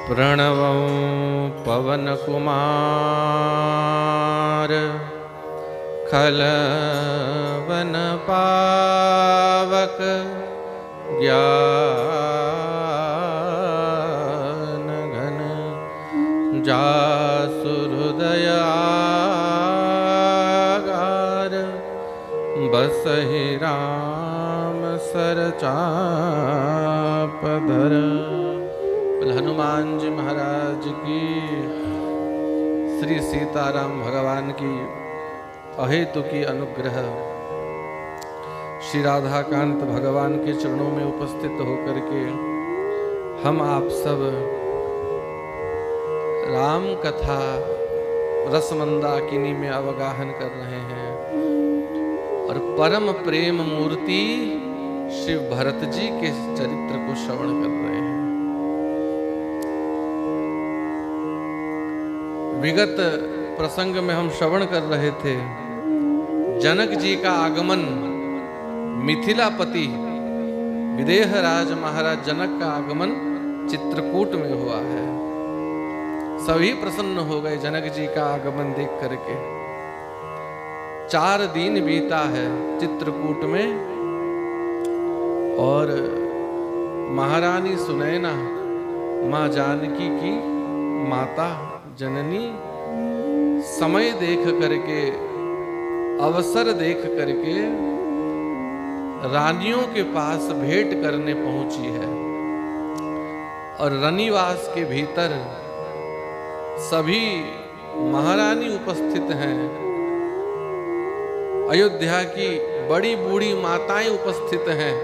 प्रणवं पवनकुमार खलवनपावक ज्ञानघन जासु हृदयागार बसहि राम सरचापधर। हनुमान जी महाराज की, श्री सीताराम भगवान की अहेतु की अनुग्रह श्री राधाकांत भगवान के चरणों में उपस्थित होकर के हम आप सब राम कथा रसमंदाकिनी में अवगाहन कर रहे हैं और परम प्रेम मूर्ति श्री भरत जी के चरित्र को श्रवण कर रहे हैं। विगत प्रसंग में हम श्रवण कर रहे थे जनक जी का आगमन, मिथिलापति विदेह राज महाराज जनक का आगमन चित्रकूट में हुआ है। सभी प्रसन्न हो गए जनक जी का आगमन देख करके। 4 दिन बीता है चित्रकूट में और महारानी सुनैना मां जानकी की माता जननी समय देख करके, अवसर देख करके रानियों के पास भेंट करने पहुंची है और रनिवास के भीतर सभी महारानी उपस्थित हैं। अयोध्या की बड़ी बूढ़ी माताएं उपस्थित हैं।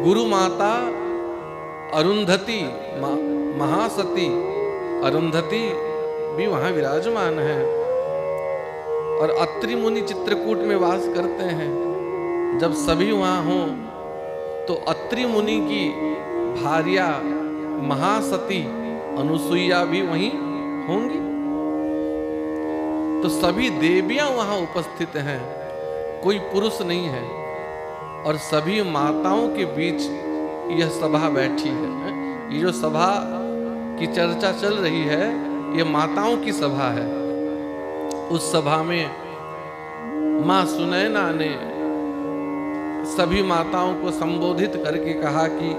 गुरु माता अरुंधति, महासती अरुंधति भी वहां विराजमान है और अत्रि मुनि चित्रकूट में वास करते हैं। जब सभी वहां हों तो अत्रि मुनि की भार्या महासती अनुसुईया भी वहीं होंगी। तो सभी देवियां वहां उपस्थित हैं, कोई पुरुष नहीं है और सभी माताओं के बीच यह सभा बैठी है। ये जो सभा की चर्चा चल रही है ये माताओं की सभा है। उस सभा में मां सुनैना ने सभी माताओं को संबोधित करके कहा कि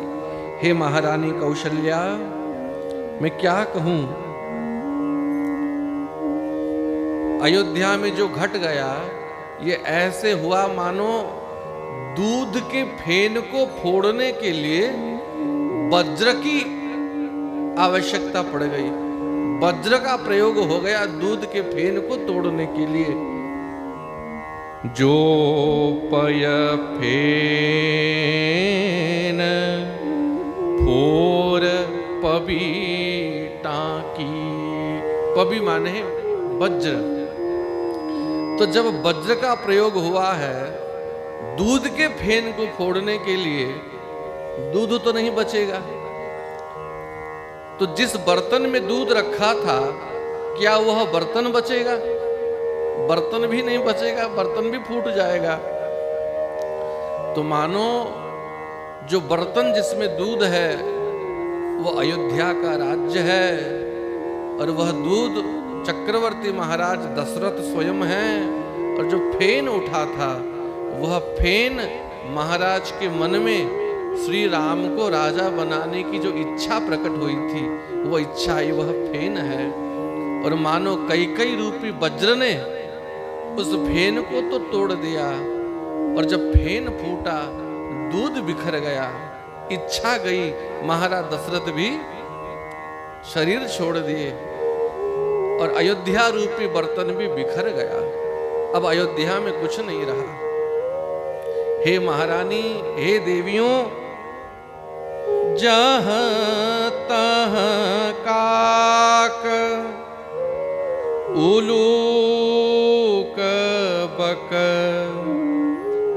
हे महारानी कौशल्या, मैं क्या कहूं, अयोध्या में जो घट गया ये ऐसे हुआ मानो दूध के फेन को फोड़ने के लिए वज्र की आवश्यकता पड़ गई। वज्र का प्रयोग हो गया दूध के फेन को तोड़ने के लिए। जो पय फेन फोर पबी टाकी, पबी माने वज्र। तो जब वज्र का प्रयोग हुआ है दूध के फेन को फोड़ने के लिए, दूध तो नहीं बचेगा। तो जिस बर्तन में दूध रखा था क्या वह बर्तन बचेगा? बर्तन भी नहीं बचेगा, बर्तन भी फूट जाएगा। तो मानो जो बर्तन जिसमें दूध है वो अयोध्या का राज्य है और वह दूध चक्रवर्ती महाराज दशरथ स्वयं हैं। और जो फेन उठा था वह फेन महाराज के मन में श्री राम को राजा बनाने की जो इच्छा प्रकट हुई थी वो इच्छा ही वह फेन है। और मानो कैकई रूपी वज्र ने उस फेन को तो तोड़ दिया और जब फेन फूटा दूध बिखर गया, इच्छा गई, महाराज दशरथ भी शरीर छोड़ दिए और अयोध्या रूपी बर्तन भी बिखर गया। अब अयोध्या में कुछ नहीं रहा। हे महारानी, हे देवियों, जहाँ तहाँ काक उलूक बक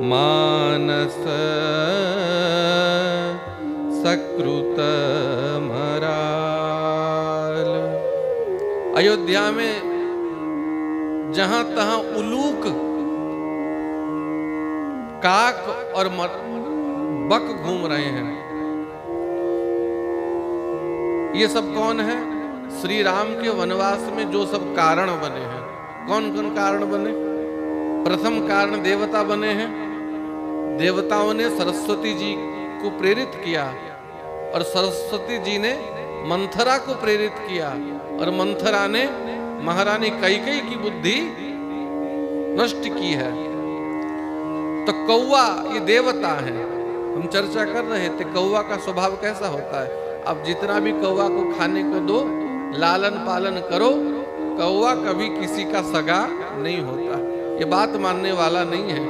मानस सकृत मराल। अयोध्या में जहां तहां उलूक, काक और बक घूम रहे हैं। ये सब कौन है? श्री राम के वनवास में जो सब कारण बने हैं। कौन कौन कारण बने? प्रथम कारण देवता बने हैं। देवताओं ने सरस्वती जी को प्रेरित किया और सरस्वती जी ने मंथरा को प्रेरित किया और मंथरा ने महारानी कैकेयी की बुद्धि नष्ट की है। तो कौवा ये देवता है। हम चर्चा कर रहे थे कौवा का स्वभाव कैसा होता है। अब जितना भी कौवा को खाने को दो, लालन पालन करो, कौवा कभी किसी का सगा नहीं होता। ये बात मानने वाला नहीं है।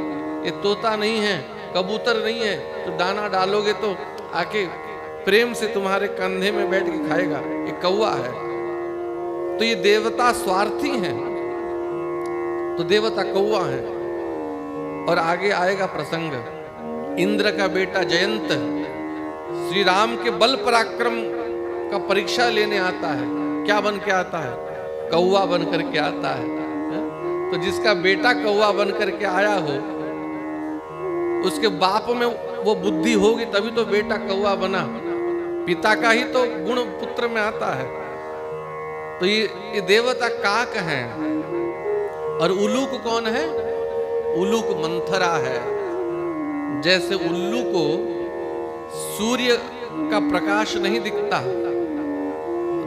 ये तोता नहीं है, कबूतर नहीं है तो दाना डालोगे तो आके प्रेम से तुम्हारे कंधे में बैठ के खाएगा। ये कौवा है। तो ये देवता स्वार्थी हैं, तो देवता कौवा है। और आगे आएगा प्रसंग। इंद्र का बेटा जयंत श्री राम के बल पराक्रम का परीक्षा लेने आता है। क्या बन के आता है? कौवा बन करके आता है। तो जिसका बेटा कौवा बन करके आया हो, उसके बाप में वो बुद्धि होगी तभी तो बेटा कौवा बना। पिता का ही तो गुण पुत्र में आता है। तो ये देवता काक हैं। और उल्लूक कौन है? उल्लूक मंथरा है। जैसे उल्लू को सूर्य का प्रकाश नहीं दिखता,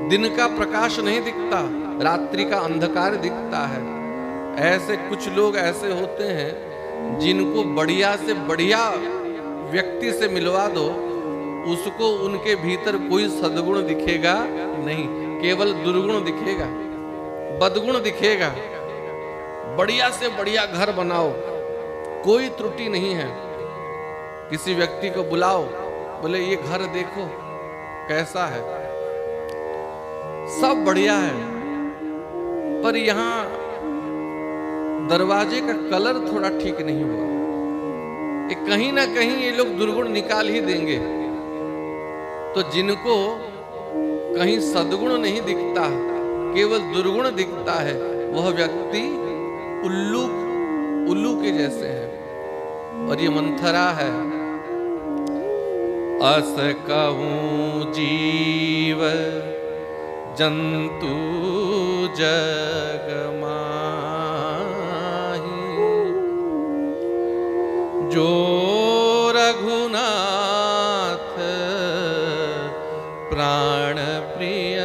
दिन का प्रकाश नहीं दिखता, रात्रि का अंधकार दिखता है, ऐसे कुछ लोग ऐसे होते हैं जिनको बढ़िया से बढ़िया व्यक्ति से मिलवा दो, उसको उनके भीतर कोई सद्गुण दिखेगा नहीं, केवल दुर्गुण दिखेगा, बदगुण दिखेगा। बढ़िया से बढ़िया घर बनाओ, कोई त्रुटि नहीं है। किसी व्यक्ति को बुलाओ, बोले ये घर देखो कैसा है, सब बढ़िया है, पर यहाँ दरवाजे का कलर थोड़ा ठीक नहीं हुआ। ये कहीं ना कहीं ये लोग दुर्गुण निकाल ही देंगे। तो जिनको कहीं सद्गुण नहीं दिखता, केवल दुर्गुण दिखता है, वह व्यक्ति उल्लू के जैसे है। और ये मंथरा है। अस कहूं जीव जंतु जग माही, जो रघुनाथ प्राण प्रिय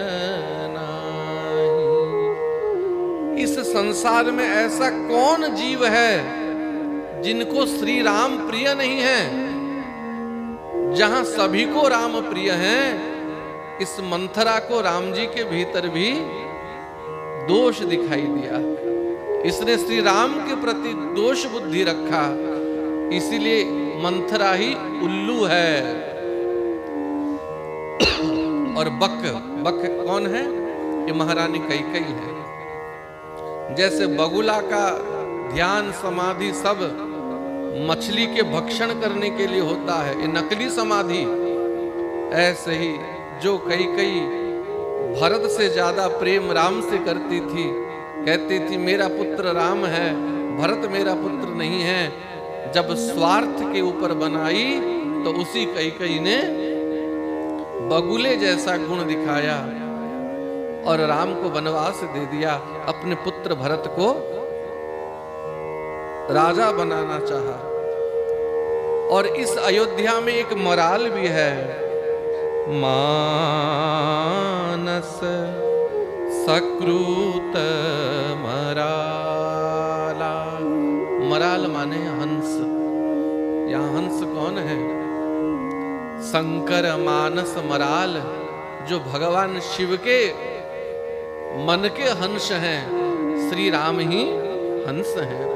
नाही। इस संसार में ऐसा कौन जीव है जिनको श्री राम प्रिय नहीं है? जहां सभी को राम प्रिय हैं, इस मंथरा को राम जी के भीतर भी दोष दिखाई दिया। इसने श्री राम के प्रति दोष बुद्धि रखा, इसीलिए मंथरा ही उल्लू है। और बक कौन है? ये महारानी कैकेयी है। जैसे बगुला का ध्यान समाधि सब मछली के भक्षण करने के लिए होता है, ये नकली समाधि, ऐसे ही जो कैकेयी भरत से ज्यादा प्रेम राम से करती थी, कहती थी मेरा पुत्र राम है, भरत मेरा पुत्र नहीं है, जब स्वार्थ के ऊपर बनाई तो उसी कैकेयी ने बगुले जैसा गुण दिखाया और राम को वनवास दे दिया। अपने पुत्र भरत को राजा बनाना चाहा। और इस अयोध्या में एक मराल भी है, मानस सकृत मराला। मराल माने हंस। यहाँ हंस कौन है? शंकर मानस मराल, जो भगवान शिव के मन के हंस हैं, श्री राम ही हंस हैं।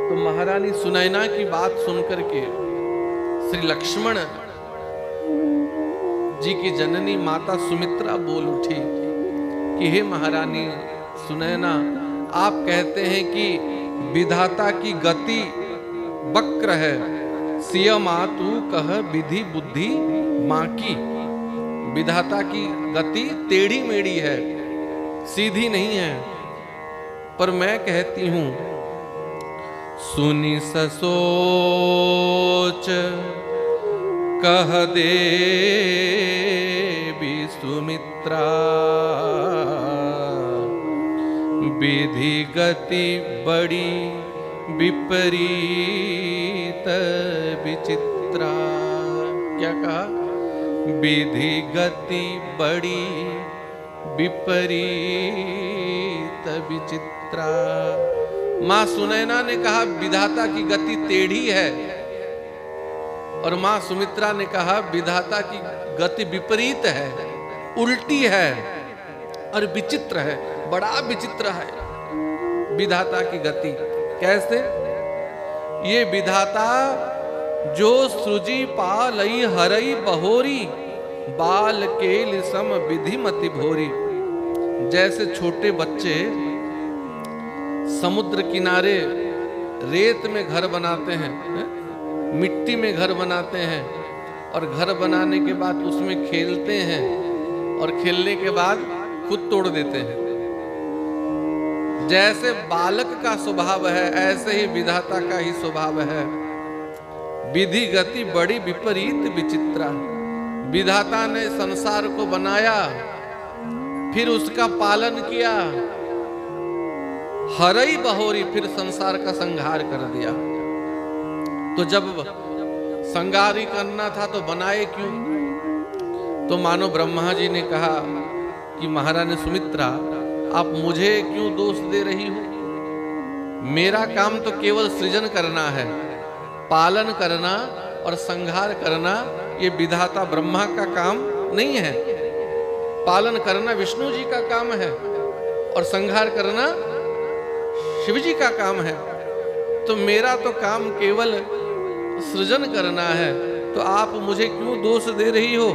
तो महारानी सुनैना की बात सुनकर के श्री लक्ष्मण जी की जननी माता सुमित्रा बोल उठी कि हे महारानी सुनैना, आप कहते हैं कि विधाता की गति वक्र है, सिय मातु कह विधि बुद्धि मां की। विधाता की गति टेढ़ी मेढ़ी है, सीधी नहीं है। पर मैं कहती हूं सुनी ससोच कह दे सुमित्रा विधि गति बड़ी विपरीत विचित्रा। क्या कहा? विधि गति बड़ी विपरीत विचित्रा। मां सुनैना ने कहा विधाता की गति टेढ़ी है, और मां सुमित्रा ने कहा विधाता की गति विपरीत है, उल्टी है और विचित्र है, बड़ा विचित्र है विधाता की गति। कैसे? ये विधाता जो सृजी पालई हरई बहोरी बाल केल सम विधि मति भोरी। जैसे छोटे बच्चे समुद्र किनारे रेत में घर बनाते हैं, मिट्टी में घर बनाते हैं, और घर बनाने के बाद उसमें खेलते हैं, और खेलने के बाद खुद तोड़ देते हैं। जैसे बालक का स्वभाव है, ऐसे ही विधाता का ही स्वभाव है। विधि गति बड़ी विपरीत विचित्रा। विधाता ने संसार को बनाया, फिर उसका पालन किया, हरई बहोरी, फिर संसार का संहार कर दिया। तो जब संहार ही करना था तो बनाए क्यों? तो मानो ब्रह्मा जी ने कहा कि महारानी सुमित्रा, आप मुझे क्यों दोष दे रही हो? मेरा काम तो केवल सृजन करना है, पालन करना और संहार करना ये विधाता ब्रह्मा का काम नहीं है। पालन करना विष्णु जी का काम है और संहार करना शिव जी का काम है। तो मेरा तो काम केवल सृजन करना है, तो आप मुझे क्यों दोष दे रही हो?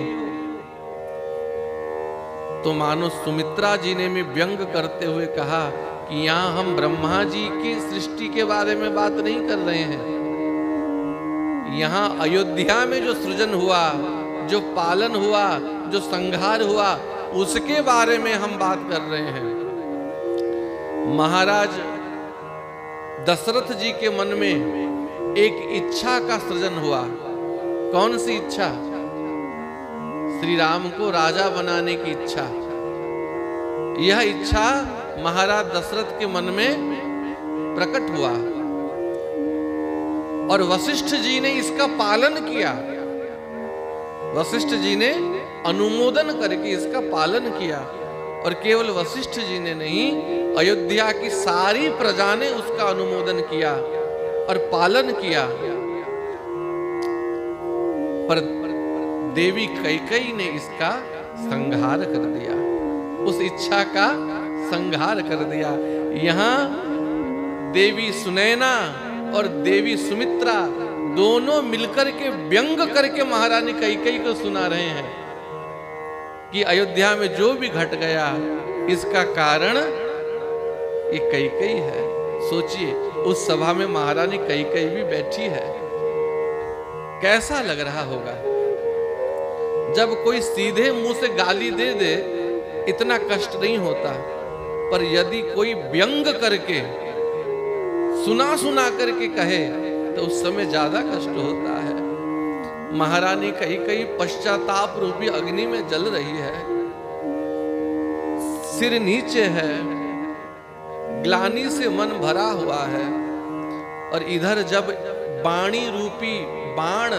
तो मानो सुमित्रा जी ने भी व्यंग करते हुए कहा कि यहां हम ब्रह्मा जी की सृष्टि के बारे में बात नहीं कर रहे हैं। यहां अयोध्या में जो सृजन हुआ, जो पालन हुआ, जो संहार हुआ, उसके बारे में हम बात कर रहे हैं। महाराज दशरथ जी के मन में एक इच्छा का सृजन हुआ। कौन सी इच्छा? श्री राम को राजा बनाने की इच्छा। यह इच्छा महाराज दशरथ के मन में प्रकट हुआ, और वशिष्ठ जी ने इसका पालन किया। वशिष्ठ जी ने अनुमोदन करके इसका पालन किया, और केवल वशिष्ठ जी ने नहीं, अयोध्या की सारी प्रजा ने उसका अनुमोदन किया और पालन किया। पर देवी कैकेयी ने इसका संहार कर दिया, उस इच्छा का संहार कर दिया। यहां देवी सुनैना और देवी सुमित्रा दोनों मिलकर के व्यंग करके महारानी कैकेयी को सुना रहे हैं कि अयोध्या में जो भी घट गया इसका कारण ये कैकेयी है। सोचिए, उस सभा में महारानी कैकेयी भी बैठी है। कैसा लग रहा होगा? जब कोई सीधे मुंह से गाली दे दे इतना कष्ट नहीं होता, पर यदि कोई व्यंग करके सुना सुना करके कहे तो उस समय ज्यादा कष्ट होता है। महारानी कैकेयी पश्चाताप रूपी अग्नि में जल रही है, सिर नीचे है, ग्लानि से मन भरा हुआ है, और इधर जब वाणी रूपी बाण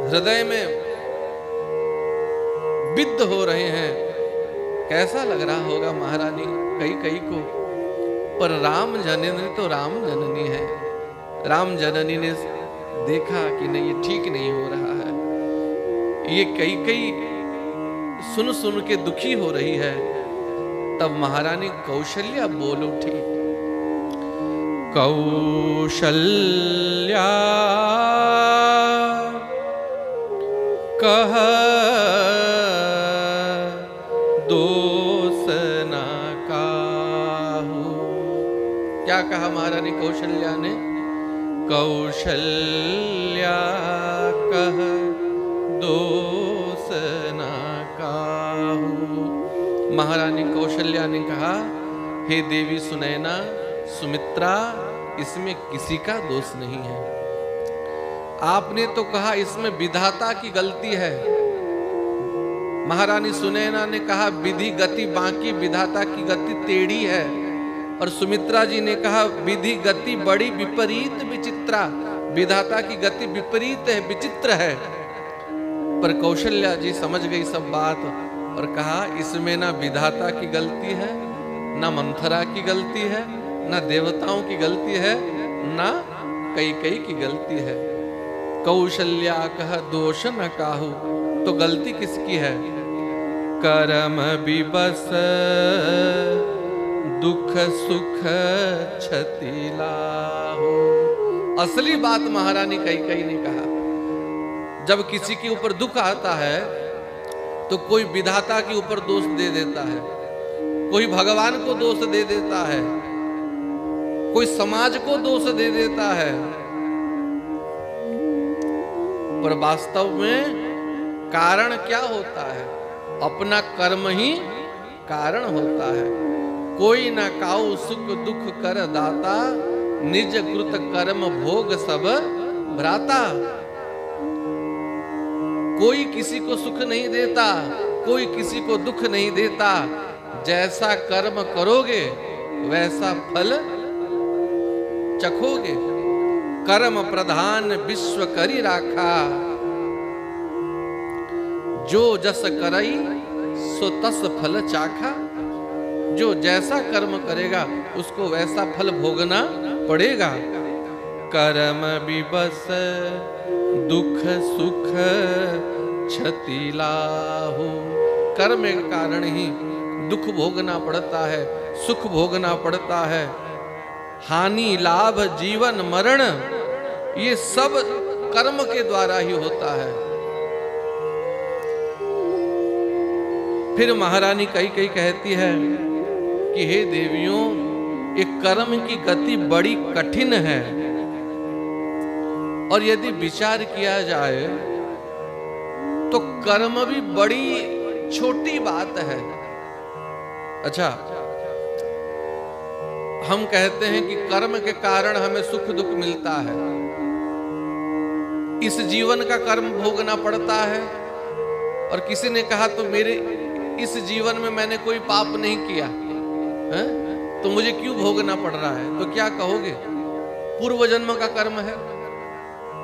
हृदय में विद्ध हो रहे हैं, कैसा लग रहा होगा महारानी कैकेयी को? पर राम जननी तो राम जननी है। राम जननी ने देखा कि नहीं, ये ठीक नहीं हो रहा है। ये कैकेयी सुन सुन के दुखी हो रही है। तब महारानी कौशल्या बोल उठी। कौशल्या कह दोष न काहू। क्या कहा महारानी कौशल्या ने? कौशल्या कह दोष न काहू। महारानी कौशल्या ने कहा, हे देवी सुनैना, सुमित्रा, इसमें किसी का दोष नहीं है। आपने तो कहा इसमें विधाता की गलती है, महारानी सुनैना ने कहा विधि गति बांकी, विधाता की गति टेढ़ी है। और सुमित्रा जी ने कहा विधि गति बड़ी विपरीत विचित्रा, विधाता की गति विपरीत है, विचित्र है। पर कौशल्या जी समझ गई सब बात और कहा इसमें ना विधाता की गलती है, ना मंथरा की गलती है, ना देवताओं की गलती है, ना कैकेयी की गलती है। कौशल्या कह दोष न काहू, तो गलती किसकी है? करम विबस दुख सुख क्षति लाहू। असली बात महारानी कैकेयी ने कहा, जब किसी के ऊपर दुख आता है तो कोई विधाता के ऊपर दोष दे देता है, कोई भगवान को दोष दे देता है, कोई समाज को दोष दे देता है। पर वास्तव में कारण क्या होता है? अपना कर्म ही कारण होता है। कोई ना काऊ सुख दुख कर दाता, निज कृत कर्म भोग सब भ्राता। कोई किसी को सुख नहीं देता, कोई किसी को दुख नहीं देता। जैसा कर्म करोगे वैसा फल चखोगे। कर्म प्रधान विश्व करी राखा, जो जस करई सो तस फल चाखा। जो जैसा कर्म करेगा उसको वैसा फल भोगना पड़ेगा। कर्म विबस दुख सुख क्षति लाहू। कर्म के कारण ही दुख भोगना पड़ता है, सुख भोगना पड़ता है। हानि लाभ जीवन मरण ये सब कर्म के द्वारा ही होता है। फिर महारानी कैकेयी कहती है कि हे देवियों, एक कर्म की गति बड़ी कठिन है और यदि विचार किया जाए तो कर्म भी बड़ी छोटी बात है। अच्छा, हम कहते हैं कि कर्म के कारण हमें सुख दुख मिलता है, इस जीवन का कर्म भोगना पड़ता है। और किसी ने कहा तो मेरे इस जीवन में मैंने कोई पाप नहीं किया है, तो मुझे क्यों भोगना पड़ रहा है? तो क्या कहोगे? पूर्व जन्म का कर्म है,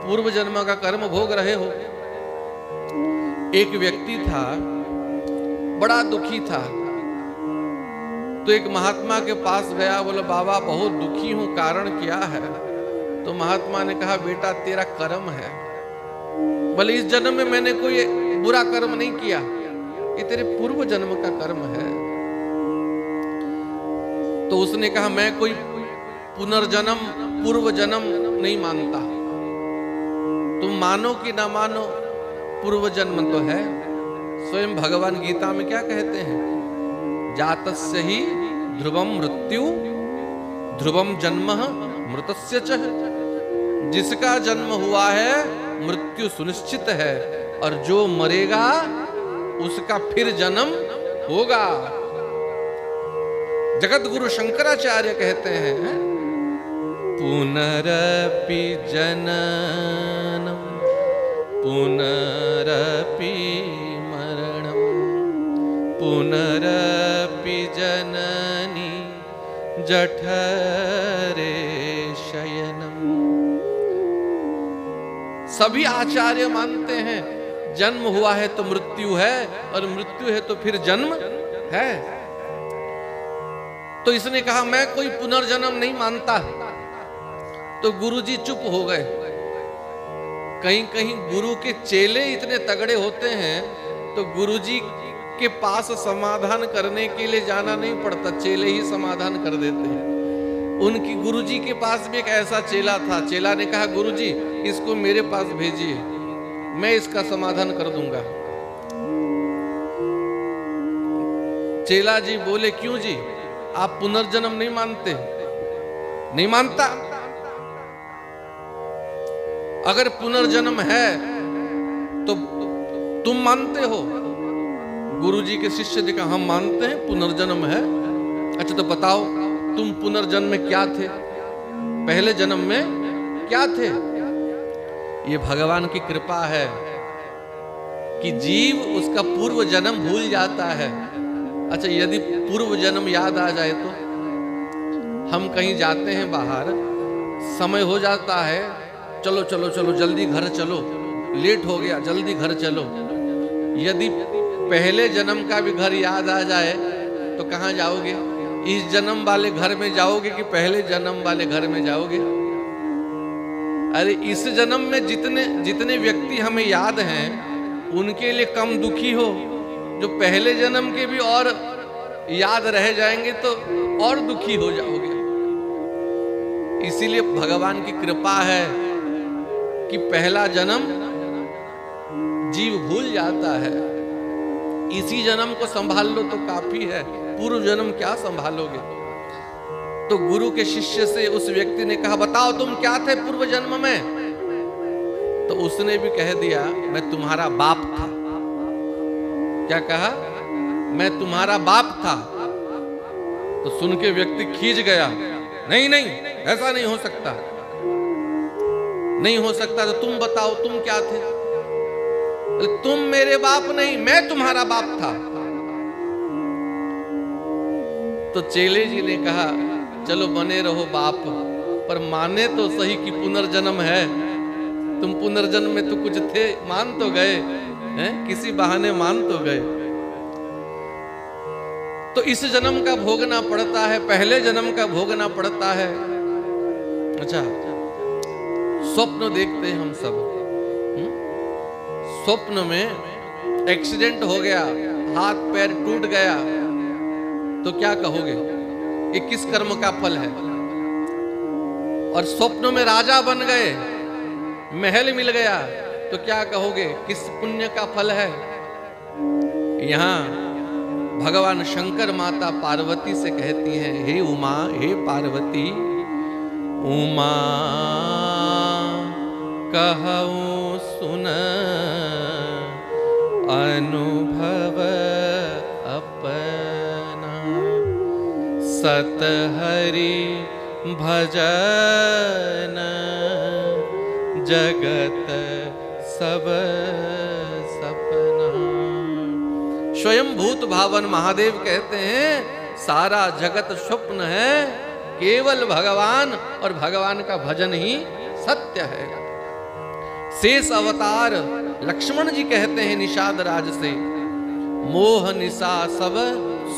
पूर्व जन्म का कर्म भोग रहे हो। एक व्यक्ति था, बड़ा दुखी था, तो एक महात्मा के पास गया, बोला बाबा बहुत दुखी हूं, कारण क्या है? तो महात्मा ने कहा बेटा तेरा कर्म है। बोले इस जन्म में मैंने कोई बुरा कर्म नहीं किया, ये तेरे पूर्व जन्म का कर्म है। तो उसने कहा मैं कोई पुनर्जन्म पूर्व जन्म नहीं मानता। तुम मानो कि ना मानो, पूर्व जन्म तो है। स्वयं भगवान गीता में क्या कहते हैं? जातस्य ही ध्रुवम मृत्यु ध्रुवम जन्म मृतस्य च। जिसका जन्म हुआ है मृत्यु सुनिश्चित है, और जो मरेगा उसका फिर जन्म होगा। जगत गुरु शंकराचार्य कहते हैं पुनरपि जननम पुनरपि मरणम पुनरपि जननी जठरे शयनम। सभी आचार्य मानते हैं जन्म हुआ है तो मृत्यु है, और मृत्यु है तो फिर जन्म है। तो इसने कहा मैं कोई पुनर्जन्म नहीं मानता। तो गुरुजी चुप हो गए। कहीं कहीं गुरु के चेले इतने तगड़े होते हैं तो गुरुजी के पास समाधान करने के लिए जाना नहीं पड़ता, चेले ही समाधान कर देते हैं। उनकी गुरुजी के पास भी एक ऐसा चेला था। चेला ने कहा गुरुजी इसको मेरे पास भेजिए, मैं इसका समाधान कर दूंगा। चेला जी बोले क्यों जी, आप पुनर्जन्म नहीं मानते? नहीं मानता। अगर पुनर्जन्म है तो तुम मानते हो? गुरुजी के शिष्य ने कहा हम मानते हैं पुनर्जन्म है। अच्छा तो बताओ तुम पुनर्जन्म में क्या थे, पहले जन्म में क्या थे? ये भगवान की कृपा है। कि जीव उसका पूर्व जन्म भूल जाता है। अच्छा, यदि पूर्व जन्म याद आ जाए तो हम कहीं जाते हैं बाहर, समय हो जाता है, चलो चलो चलो जल्दी घर चलो, लेट हो गया जल्दी घर चलो। यदि पहले जन्म का भी घर याद आ जाए तो कहाँ जाओगे? इस जन्म वाले घर में जाओगे कि पहले जन्म वाले घर में जाओगे? अरे इस जन्म में जितने जितने व्यक्ति हमें याद हैं उनके लिए कम दुखी हो, जो पहले जन्म के भी और याद रह जाएंगे तो और दुखी हो जाओगे। इसीलिए भगवान की कृपा है कि पहला जन्म जीव भूल जाता है, इसी जन्म को संभाल लो तो काफी है, पूर्व जन्म क्या संभालोगे? तो गुरु के शिष्य से उस व्यक्ति ने कहा, बताओ तुम क्या थे पूर्व जन्म में? तो उसने भी कह दिया, मैं तुम्हारा बाप था। क्या कहा? मैं तुम्हारा बाप था। तो सुन के व्यक्ति खींच गया, नहीं नहीं ऐसा नहीं हो सकता, नहीं हो सकता। तो तुम बताओ तुम क्या थे? तुम मेरे बाप नहीं, मैं तुम्हारा बाप था। तो चेले जी ने कहा, चलो बने रहो बाप, पर माने तो सही कि पुनर्जन्म है। तुम पुनर्जन्म में तो कुछ थे, मान तो गए हैं, किसी बहाने मान तो गए। तो इस जन्म का भोगना पड़ता है, पहले जन्म का भोगना पड़ता है। अच्छा, स्वप्न देखते हैं हम सब। स्वप्न में एक्सीडेंट हो गया, हाथ पैर टूट गया, तो क्या कहोगे? ये किस कर्म का फल है? और स्वप्न में राजा बन गए, महल मिल गया, तो क्या कहोगे? किस पुण्य का फल है? यहां भगवान शंकर माता पार्वती से कहती हैं, हे उमा, हे पार्वती, उमा कहूं सुन अनुभव अपना, सत हरि भजन जगत सब सपना। स्वयं भूत भावन महादेव कहते हैं, सारा जगत स्वप्न है, केवल भगवान और भगवान का भजन ही सत्य है। शेष अवतार लक्ष्मण जी कहते हैं निषाद राज से, मोह निशा सब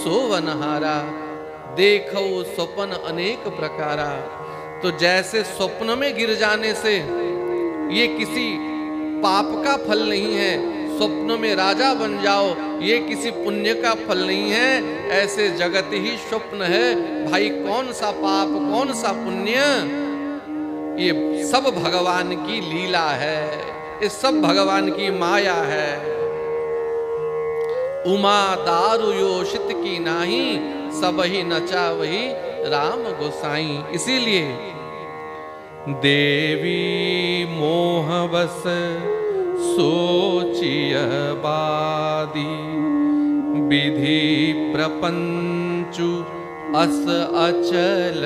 सोवनहारा, देखो स्वप्न अनेक प्रकारा। तो जैसे स्वप्न में गिर जाने से ये किसी पाप का फल नहीं है, स्वप्न में राजा बन जाओ ये किसी पुण्य का फल नहीं है, ऐसे जगत ही स्वप्न है भाई। कौन सा पाप कौन सा पुण्य, ये सब भगवान की लीला है, ये सब भगवान की माया है। उमा दारु योषित की नाही, सब ही नचा वही राम गोसाई। इसीलिए देवी मोह बस सोचिय बादी, विधि प्रपंचु अस अचल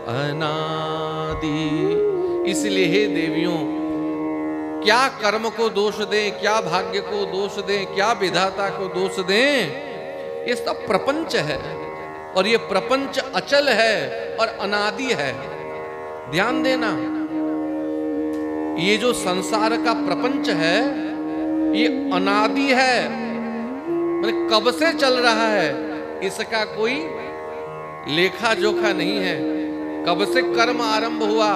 अनादि। इसलिए हे देवियों, क्या कर्म को दोष दें, क्या भाग्य को दोष दें, क्या विधाता को दोष दें, ये सब प्रपंच है और ये प्रपंच अचल है और अनादि है। ध्यान देना, ये जो संसार का प्रपंच है ये अनादि है, मतलब कब से चल रहा है, इसका कोई लेखा जोखा नहीं है। कब से कर्म आरंभ हुआ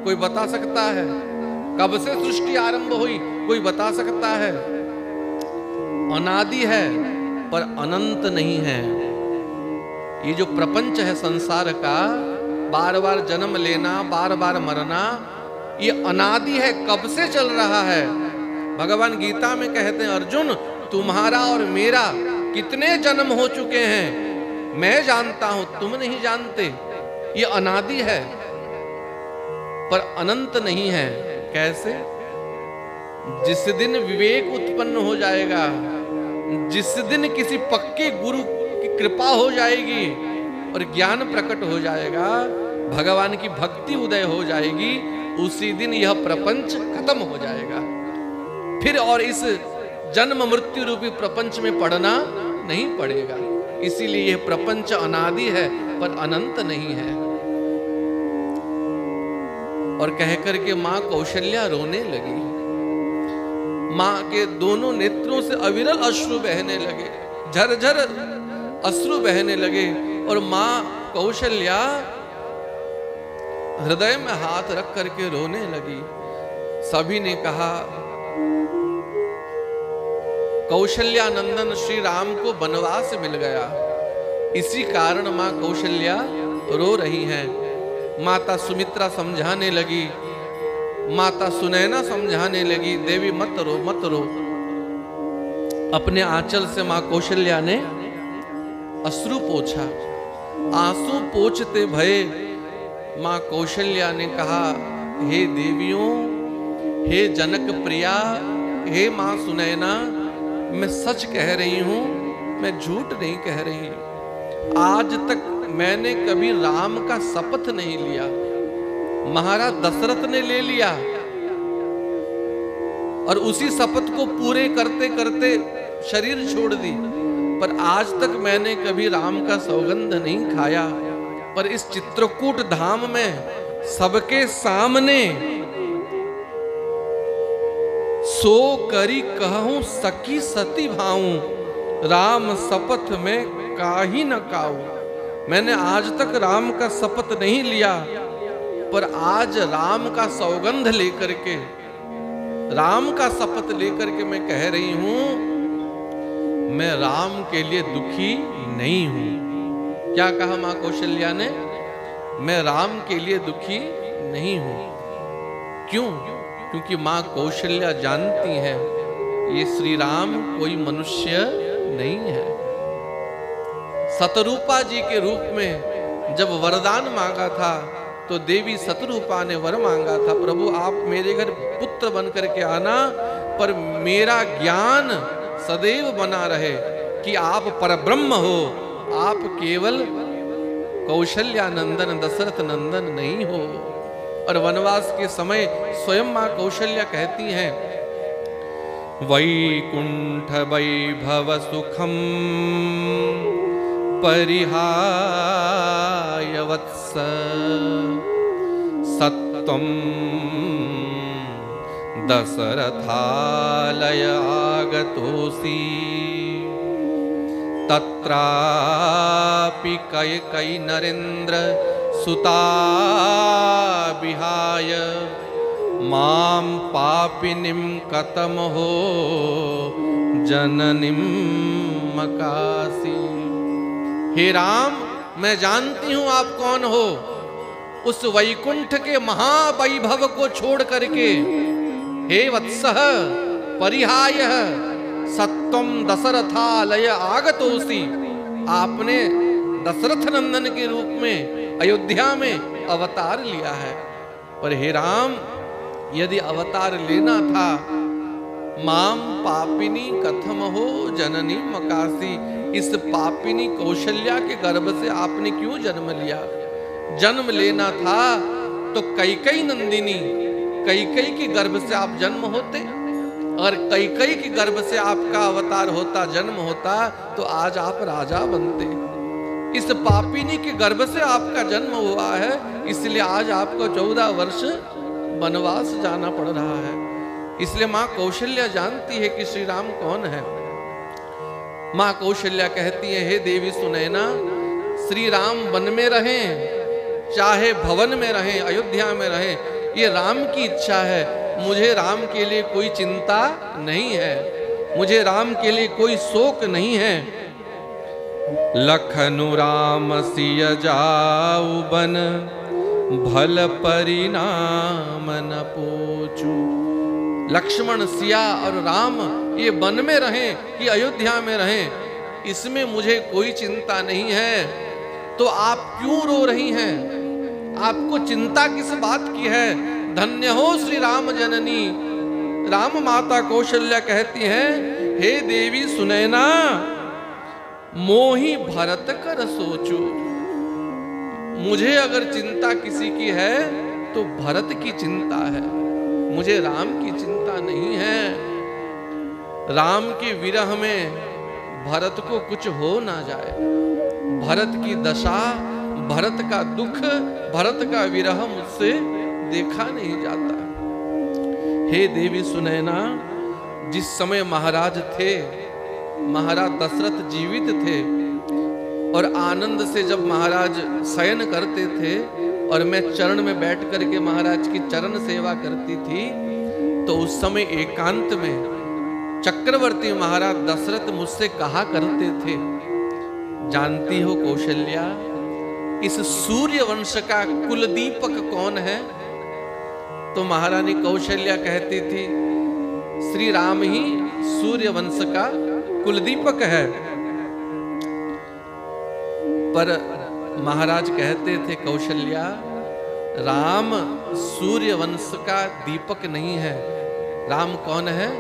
कोई बता सकता है? कब से सृष्टि आरंभ हुई कोई बता सकता है? अनादि है पर अनंत नहीं है। ये जो प्रपंच है संसार का, बार बार जन्म लेना, बार बार मरना, ये अनादि है, कब से चल रहा है। भगवान गीता में कहते हैं, अर्जुन तुम्हारा और मेरा कितने जन्म हो चुके हैं, मैं जानता हूं तुम नहीं जानते। ये अनादि है पर अनंत नहीं है। कैसे? जिस दिन विवेक उत्पन्न हो जाएगा, जिस दिन किसी पक्के गुरु की कृपा हो जाएगी और ज्ञान प्रकट हो जाएगा, भगवान की भक्ति उदय हो जाएगी, उसी दिन यह प्रपंच खत्म हो जाएगा। फिर और इस जन्म मृत्यु रूपी प्रपंच में पड़ना नहीं पड़ेगा। इसीलिए यह प्रपंच अनादि है पर अनंत नहीं है। और कहकर के मां कौशल्या रोने लगी। मां के दोनों नेत्रों से अविरल अश्रु बहने लगे, झरझर अश्रु बहने लगे। और मां कौशल्या हृदय में हाथ रख करके रोने लगी। सभी ने कहा कौशल्या नंदन श्री राम को वनवास मिल गया, इसी कारण मां कौशल्या रो रही हैं। माता सुमित्रा समझाने लगी, माता सुनैना समझाने लगी, देवी मत रो मत रो। अपने आंचल से मां कौशल्या ने अश्रु पोंछा। आंसू पोंछते भये मां कौशल्या ने कहा, हे देवियों, हे जनक प्रिया, हे मां सुनैना, मैं सच कह रही हूं, मैं झूठ नहीं कह रही। आज तक मैंने कभी राम का शपथ नहीं लिया, महाराज दशरथ ने ले लिया और उसी शपथ को पूरे करते करते शरीर छोड़ दी। पर आज तक मैंने कभी राम का सौगंध नहीं खाया। पर इस चित्रकूट धाम में सबके सामने सो करी कहूं सखी सती भाऊं, राम शपथ में काहि न काऊ। मैंने आज तक राम का शपथ नहीं लिया, पर आज राम का सौगंध लेकर के, राम का शपथ लेकर के मैं कह रही हूं, मैं राम के लिए दुखी नहीं हूं। क्या कहा मां कौशल्या ने? मैं राम के लिए दुखी नहीं हूं। क्यों? क्योंकि मां कौशल्या जानती है ये श्री राम कोई मनुष्य नहीं है। सतरूपा जी के रूप में जब वरदान मांगा था तो देवी सतरूपा ने वर मांगा था, प्रभु आप मेरे घर पुत्र बनकर के आना, पर मेरा ज्ञान सदैव बना रहे कि आप परब्रह्म हो, आप केवल कौशल्या नंदन दशरथ नंदन नहीं हो। और वनवास के समय स्वयं मां कौशल्या कहती हैं, वैकुंठ वैभव सुखम परिहाय वत्स, सत्वं दशरथालय आगतोऽसि, तत्रापि कैकेयी नरेन्द्र सुता विहाय, मां पापिनीं कतमहो जननीं मकासी। हे राम, मैं जानती हूं आप कौन हो। उस वैकुंठ के महावैभव को छोड़ करके हे वत्सः परिहाय सत्वं दशरथालय आगतोऽसि, आपने दशरथ नंदन के रूप में अयोध्या में अवतार लिया है। पर हे राम, यदि अवतार लेना था, माम पापिनी कथम हो जननी मकासी, इस पापिनी कौशल्या के गर्भ से आपने क्यों जन्म लिया? जन्म लेना था तो कैकेयी नंदिनी, कैकेयी के गर्भ से आप जन्म होते, और कैकेयी के गर्भ से आपका अवतार होता, जन्म होता, तो आज आप राजा बनते। इस पापिनी के गर्भ से आपका जन्म हुआ है, इसलिए आज आपको 14 वर्ष वनवास जाना पड़ रहा है। इसलिए मां कौशल्या जानती है कि श्री राम कौन है। मां कौशल्या कहती है, हे देवी सुनैना, श्री राम वन में रहें चाहे भवन में रहें, अयोध्या में रहें, ये राम की इच्छा है। मुझे राम के लिए कोई चिंता नहीं है, मुझे राम के लिए कोई शोक नहीं है। लखनु राम सिय जाऊ बन, भल परिणाम न पूछू। लक्ष्मण, सिया और राम ये वन में रहें कि अयोध्या में रहें, इसमें मुझे कोई चिंता नहीं है। तो आप क्यों रो रही हैं? आपको चिंता किस बात की है? धन्य हो श्री राम जननी। राम माता कौशल्या कहती हैं, हे देवी सुनैना, मोहि भरत कर सोचो। मुझे अगर चिंता किसी की है तो भरत की चिंता है, मुझे राम की चिंता नहीं है। राम के विरह में भरत को कुछ हो ना जाए। भरत की दशा, भरत का दुख, भरत का विरह मुझसे देखा नहीं जाता। हे देवी सुनैना, जिस समय महाराज थे, महाराज दशरथ जीवित थे और आनंद से जब महाराज शयन करते थे और मैं चरण में बैठ करके महाराज की चरण सेवा करती थी, तो उस समय एकांत में चक्रवर्ती महाराज दशरथ मुझसे कहा करते थे, जानती हो कौशल्या, इस सूर्य वंश का कुलदीपक कौन है? तो महारानी कौशल्या कहती थी, श्री राम ही सूर्य वंश का कुलदीपक है। पर महाराज कहते थे, कौशल्या, राम सूर्य वंश का दीपक नहीं है। राम कौन है?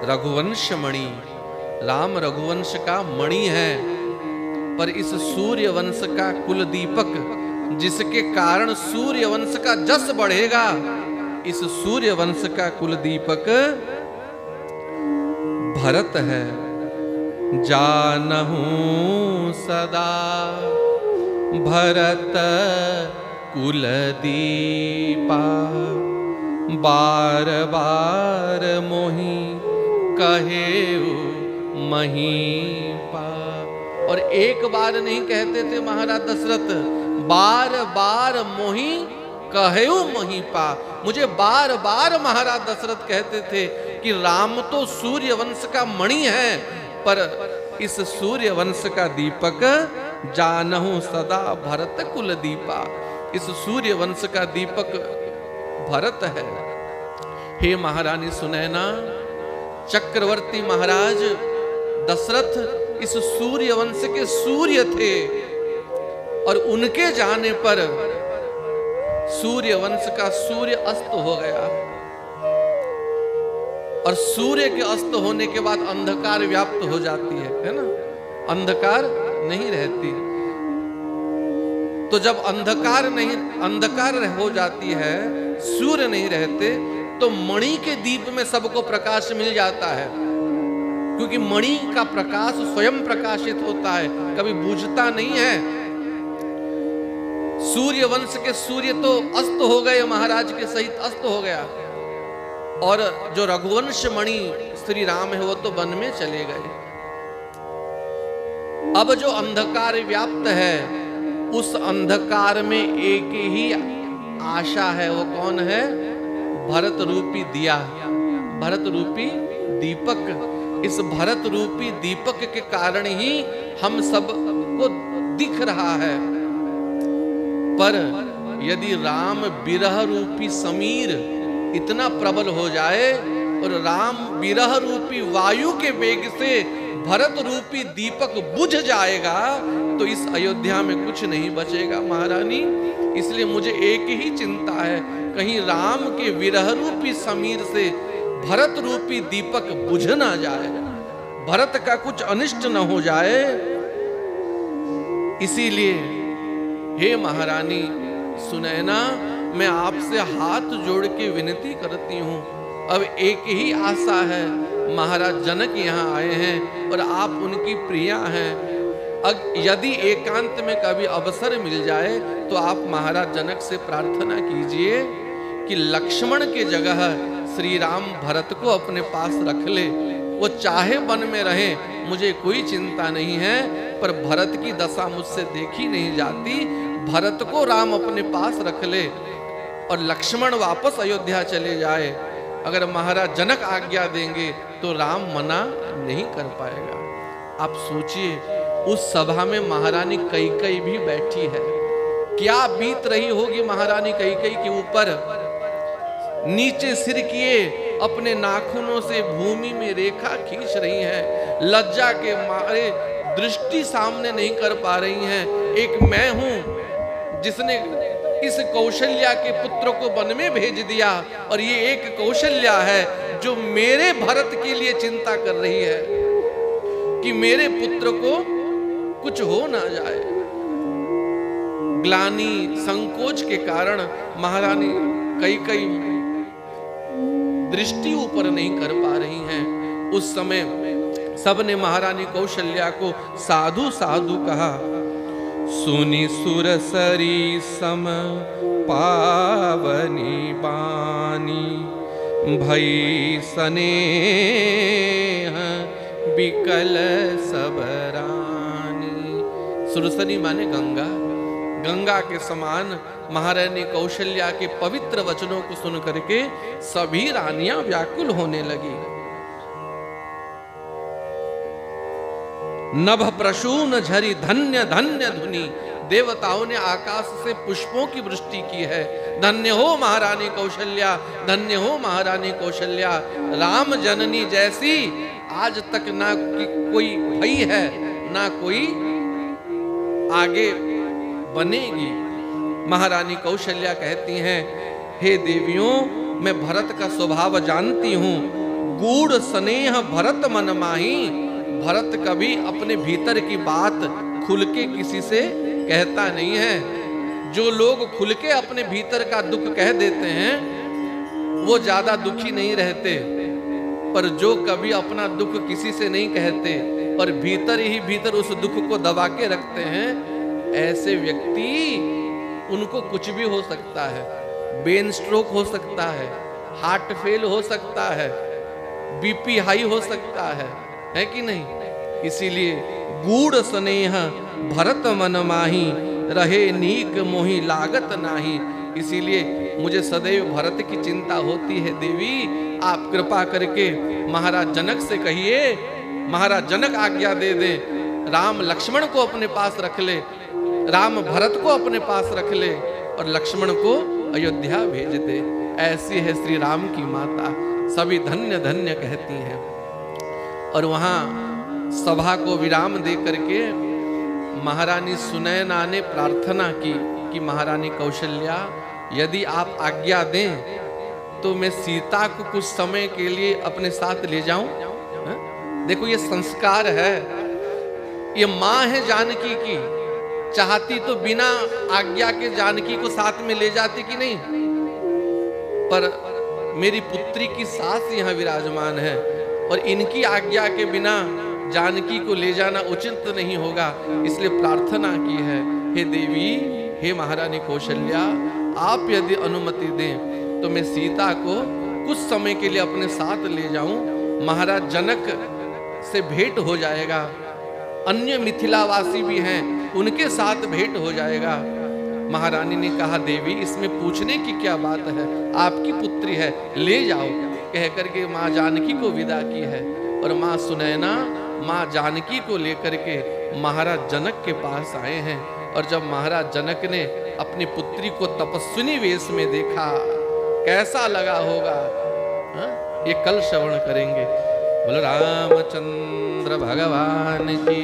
रघुवंश मणि। राम रघुवंश का मणि है। पर इस सूर्य वंश का कुल दीपक, जिसके कारण सूर्य वंश का जस बढ़ेगा, इस सूर्य वंश का कुल दीपक भरत है। जानहु सदा भरत कुल दीपा, बार बार मोहि कहेउ महीपा। और एक बार नहीं कहते थे महाराज दशरथ, बार बार मोहि कहेउ महीपा। मुझे बार बार महाराज दशरथ कहते थे कि राम तो सूर्य वंश का मणि है, पर इस सूर्य वंश का दीपक जानहु सदा भरत कुल दीपा। इस सूर्य वंश का दीपक भरत है। हे महारानी सुनैना, चक्रवर्ती महाराज दशरथ इस सूर्य वंश के सूर्य थे और उनके जाने पर सूर्य वंश का सूर्य अस्त हो गया। और सूर्य के अस्त होने के बाद अंधकार व्याप्त हो जाती है ना? अंधकार नहीं रहती। तो जब अंधकार हो जाती है, सूर्य नहीं रहते, तो मणि के दीप में सबको प्रकाश मिल जाता है, क्योंकि मणि का प्रकाश स्वयं प्रकाशित होता है, कभी बुझता नहीं है। सूर्य वंश के सूर्य तो अस्त हो गए, महाराज के सहित अस्त हो गया, और जो रघुवंश मणि श्री राम है वो तो वन में चले गए। अब जो अंधकार व्याप्त है, उस अंधकार में एक ही आशा है, वो कौन है? भरत रूपी दिया, भरत रूपी दीपक। इस भरत रूपी दीपक के कारण ही हम सब को दिख रहा है। पर यदि राम विरह रूपी समीर इतना प्रबल हो जाए और राम विरह रूपी वायु के वेग से भरत रूपी दीपक बुझ जाएगा, तो इस अयोध्या में कुछ नहीं बचेगा महारानी। इसलिए मुझे एक ही चिंता है, कहीं राम के विरह रूपी समीर से भरत रूपी दीपक बुझ ना जाए, भरत का कुछ अनिष्ट न हो जाए। इसीलिए हे महारानी सुनैना, मैं आपसे हाथ जोड़ के विनती करती हूँ, अब एक ही आशा है, महाराज जनक यहाँ आए हैं और आप उनकी प्रिया हैं। यदि एकांत में कभी अवसर मिल जाए तो आप महाराज जनक से प्रार्थना कीजिए कि लक्ष्मण के जगह श्री राम भरत को अपने पास रख ले। वो चाहे वन में रहे, मुझे कोई चिंता नहीं है, पर भरत की दशा मुझसे देखी नहीं जाती। भरत को राम अपने पास रख ले और लक्ष्मण वापस अयोध्या चले जाए। अगर महाराज जनक आज्ञा देंगे तो राम मना नहीं कर पाएगा। आप सोचिए, उस सभा में महारानी कैकेयी भी बैठी है। क्या बीत रही होगी महारानी कैकेयी के ऊपर। नीचे सिर किए अपने नाखूनों से भूमि में रेखा खींच रही हैं, लज्जा के मारे दृष्टि सामने नहीं कर पा रही हैं। एक मैं हूं जिसने इस कौशल्या के पुत्र को वन में भेज दिया, और ये एक कौशल्या है जो मेरे भरत के लिए चिंता कर रही है कि मेरे पुत्र को कुछ हो ना जाए। ग्लानि संकोच के कारण महारानी कैकेयी दृष्टि ऊपर नहीं कर पा रही हैं। उस समय सबने महारानी कौशल्या को साधु साधु कहा। सुनी सुरसरी सम पावनी बानी, भई सनेह बिकल सबरानी। सुरसरी माने गंगा। गंगा के समान महारानी कौशल्या के पवित्र वचनों को सुन करके सभी रानियां व्याकुल होने लगी। नभ प्रसून झरी धन्य धन्य धुनी। देवताओं ने आकाश से पुष्पों की वृष्टि की है। धन्य हो महारानी कौशल्या, धन्य हो महारानी कौशल्या। राम जननी जैसी आज तक ना कोई भई है, ना कोई आगे बनेगी। महारानी कौशल्या कहती हैं, हे देवियों, मैं भरत का स्वभाव जानती हूं। गूढ़ स्नेह भरत मन माही। भरत कभी अपने भीतर की बात खुल के किसी से कहता नहीं है। जो लोग खुल के अपने भीतर का दुख कह देते हैं वो ज्यादा दुखी नहीं रहते, पर जो कभी अपना दुख किसी से नहीं कहते और भीतर ही भीतर उस दुख को दबा के रखते हैं, ऐसे व्यक्ति, उनको कुछ भी हो सकता है। ब्रेन स्ट्रोक हो सकता है, हार्ट फेल हो सकता है, बीपी हाई हो सकता है कि नहीं? इसीलिए गूढ़ स्नेह भरत मन माही, रहे नीक मोहि लागत नाही। इसीलिए मुझे सदैव भरत की चिंता होती है। देवी, आप कृपा करके महाराज जनक से कहिए, महाराज जनक आज्ञा दे दे, राम लक्ष्मण को अपने पास रख ले, राम भरत को अपने पास रख ले और लक्ष्मण को अयोध्या भेज दे। ऐसी है श्री राम की माता, सभी धन्य धन्य कहती हैं। और वहां सभा को विराम दे करके महारानी सुनैना ने प्रार्थना की कि महारानी कौशल्या, यदि आप आज्ञा दें तो मैं सीता को कुछ समय के लिए अपने साथ ले जाऊं। देखो ये संस्कार है, ये माँ है जानकी की, चाहती तो बिना आज्ञा के जानकी को साथ में ले जाती कि नहीं, पर मेरी पुत्री की सास यहाँ विराजमान है और इनकी आज्ञा के बिना जानकी को ले जाना उचित नहीं होगा, इसलिए प्रार्थना की है, हे देवी, हे महारानी कौशल्या, आप यदि अनुमति दें तो मैं सीता को कुछ समय के लिए अपने साथ ले जाऊं। महाराज जनक से भेंट हो जाएगा, अन्य मिथिलावासी भी हैं, उनके साथ भेंट हो जाएगा। महारानी ने कहा, देवी, इसमें पूछने की क्या बात है, आपकी पुत्री है, ले जाओ। कह करके माँ जानकी को विदा की है और माँ सुनैना माँ जानकी को लेकर के महाराज जनक के पास आए हैं। और जब महाराज जनक ने अपनी पुत्री को तपस्विनी वेश में देखा, कैसा लगा होगा, ये कल श्रवण करेंगे। बोलो रामचंद्र भगवान की।